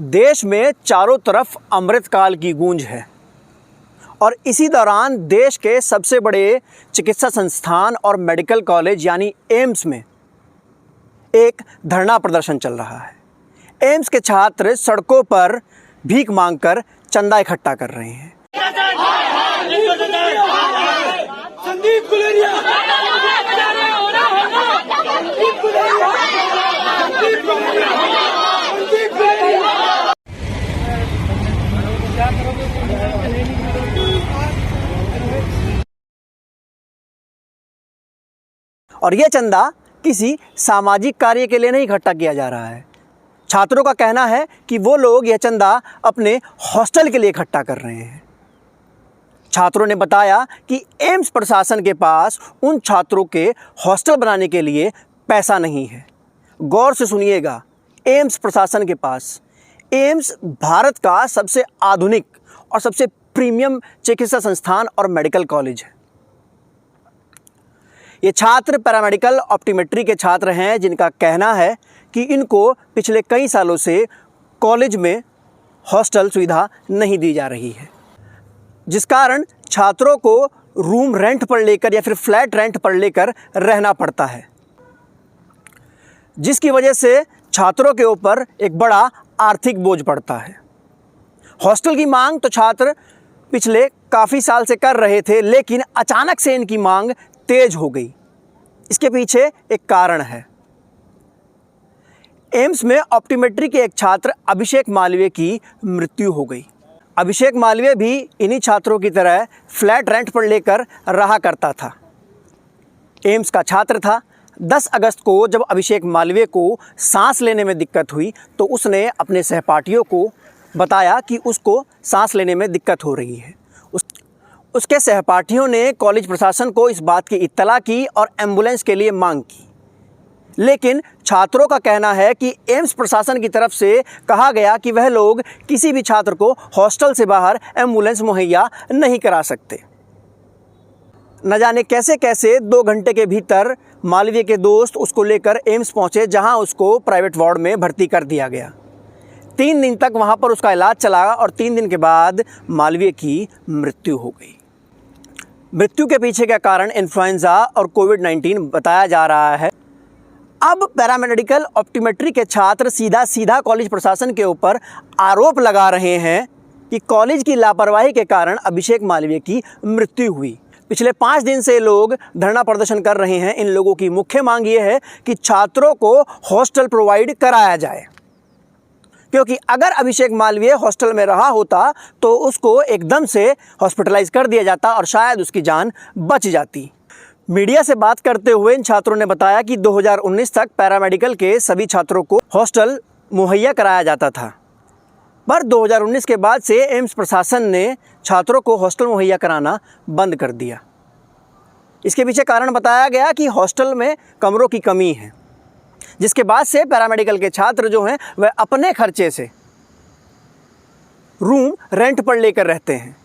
देश में चारों तरफ अमृतकाल की गूंज है और इसी दौरान देश के सबसे बड़े चिकित्सा संस्थान और मेडिकल कॉलेज यानी एम्स में एक धरना प्रदर्शन चल रहा है। एम्स के छात्र सड़कों पर भीख मांगकर चंदा इकट्ठा कर रहे हैं। और यह चंदा किसी सामाजिक कार्य के लिए नहीं इकट्ठा किया जा रहा है। छात्रों का कहना है कि वो लोग यह चंदा अपने हॉस्टल के लिए इकट्ठा कर रहे हैं। छात्रों ने बताया कि एम्स प्रशासन के पास उन छात्रों के हॉस्टल बनाने के लिए पैसा नहीं है। गौर से सुनिएगा, एम्स प्रशासन के पास, एम्स भारत का सबसे आधुनिक और सबसे प्रीमियम चिकित्सा संस्थान और मेडिकल कॉलेज है। ये छात्र पैरामेडिकल ऑप्टोमेट्री के छात्र हैं, जिनका कहना है कि इनको पिछले कई सालों से कॉलेज में हॉस्टल सुविधा नहीं दी जा रही है, जिस कारण छात्रों को रूम रेंट पर लेकर या फिर फ्लैट रेंट पर लेकर रहना पड़ता है, जिसकी वजह से छात्रों के ऊपर एक बड़ा आर्थिक बोझ पड़ता है। हॉस्टल की मांग तो छात्र पिछले काफ़ी साल से कर रहे थे, लेकिन अचानक से इनकी मांग तेज हो गई। इसके पीछे एक कारण है। एम्स में ऑप्टोमेट्री के एक छात्र अभिषेक मालवीय की मृत्यु हो गई। अभिषेक मालवीय भी इन्हीं छात्रों की तरह फ्लैट रेंट पर लेकर रहा करता था। एम्स का छात्र था। 10 अगस्त को जब अभिषेक मालवीय को सांस लेने में दिक्कत हुई तो उसने अपने सहपाठियों को बताया कि उसको सांस लेने में दिक्कत हो रही है। उसके सहपाठियों ने कॉलेज प्रशासन को इस बात की इत्तला की और एम्बुलेंस के लिए मांग की, लेकिन छात्रों का कहना है कि एम्स प्रशासन की तरफ से कहा गया कि वह लोग किसी भी छात्र को हॉस्टल से बाहर एम्बुलेंस मुहैया नहीं करा सकते। न जाने कैसे कैसे 2 घंटे के भीतर मालवीय के दोस्त उसको लेकर एम्स पहुंचे, जहां उसको प्राइवेट वार्ड में भर्ती कर दिया गया। 3 दिन तक वहां पर उसका इलाज चला और 3 दिन के बाद मालवीय की मृत्यु हो गई। मृत्यु के पीछे का कारण इन्फ्लुएंजा और कोविड-19 बताया जा रहा है। अब पैरामेडिकल ऑप्टोमेट्री के छात्र सीधा कॉलेज प्रशासन के ऊपर आरोप लगा रहे हैं कि कॉलेज की लापरवाही के कारण अभिषेक मालवीय की मृत्यु हुई। पिछले 5 दिन से लोग धरना प्रदर्शन कर रहे हैं। इन लोगों की मुख्य मांग ये है कि छात्रों को हॉस्टल प्रोवाइड कराया जाए, क्योंकि अगर अभिषेक मालवीय हॉस्टल में रहा होता तो उसको एकदम से हॉस्पिटलाइज कर दिया जाता और शायद उसकी जान बच जाती। मीडिया से बात करते हुए इन छात्रों ने बताया कि 2019 तक पैरामेडिकल के सभी छात्रों को हॉस्टल मुहैया कराया जाता था, पर 2019 के बाद से एम्स प्रशासन ने छात्रों को हॉस्टल मुहैया कराना बंद कर दिया। इसके पीछे कारण बताया गया कि हॉस्टल में कमरों की कमी है, जिसके बाद से पैरामेडिकल के छात्र जो हैं वह अपने खर्चे से रूम रेंट पर लेकर रहते हैं।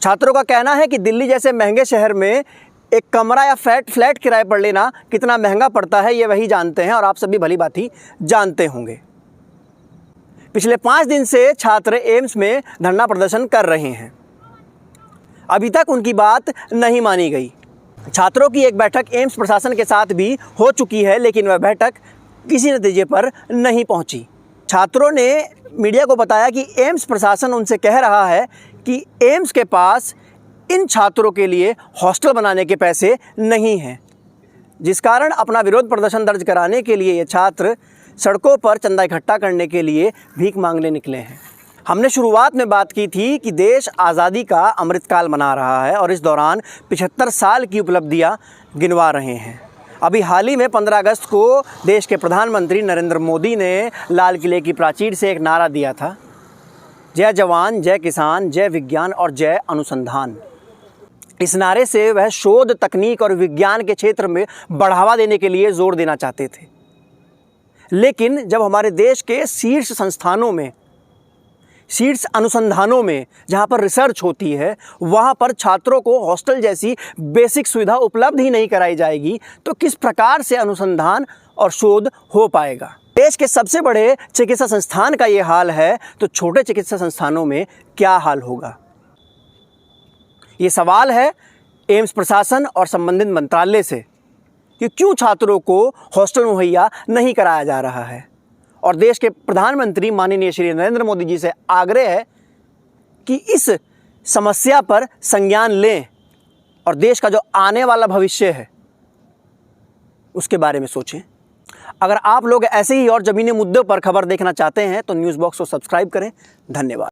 छात्रों का कहना है कि दिल्ली जैसे महंगे शहर में एक कमरा या फ्लैट किराए पर लेना कितना महंगा पड़ता है, ये वही जानते हैं और आप सभी भली भांति जानते होंगे। पिछले 5 दिन से छात्र एम्स में धरना प्रदर्शन कर रहे हैं। अभी तक उनकी बात नहीं मानी गई। छात्रों की एक बैठक एम्स प्रशासन के साथ भी हो चुकी है, लेकिन वह बैठक किसी नतीजे पर नहीं पहुंची। छात्रों ने मीडिया को बताया कि एम्स प्रशासन उनसे कह रहा है कि एम्स के पास इन छात्रों के लिए हॉस्टल बनाने के पैसे नहीं हैं, जिस कारण अपना विरोध प्रदर्शन दर्ज कराने के लिए ये छात्र सड़कों पर चंदा इकट्ठा करने के लिए भीख मांगने निकले हैं। हमने शुरुआत में बात की थी कि देश आज़ादी का अमृतकाल मना रहा है और इस दौरान 75 साल की उपलब्धियां गिनवा रहे हैं। अभी हाल ही में 15 अगस्त को देश के प्रधानमंत्री नरेंद्र मोदी ने लाल किले की प्राचीर से एक नारा दिया था, जय जवान, जय किसान, जय विज्ञान और जय अनुसंधान। इस नारे से वह शोध, तकनीक और विज्ञान के क्षेत्र में बढ़ावा देने के लिए जोर देना चाहते थे। लेकिन जब हमारे देश के शीर्ष संस्थानों में, शीर्ष अनुसंधानों में जहाँ पर रिसर्च होती है, वहाँ पर छात्रों को हॉस्टल जैसी बेसिक सुविधा उपलब्ध ही नहीं कराई जाएगी, तो किस प्रकार से अनुसंधान और शोध हो पाएगा। देश के सबसे बड़े चिकित्सा संस्थान का ये हाल है तो छोटे चिकित्सा संस्थानों में क्या हाल होगा? ये सवाल है एम्स प्रशासन और संबंधित मंत्रालय से कि क्यों छात्रों को हॉस्टल मुहैया नहीं कराया जा रहा है। और देश के प्रधानमंत्री माननीय श्री नरेंद्र मोदी जी से आग्रह है कि इस समस्या पर संज्ञान लें और देश का जो आने वाला भविष्य है उसके बारे में सोचें। अगर आप लोग ऐसे ही और ज़मीनी मुद्दों पर खबर देखना चाहते हैं तो न्यूज़ बॉक्स को सब्सक्राइब करें। धन्यवाद।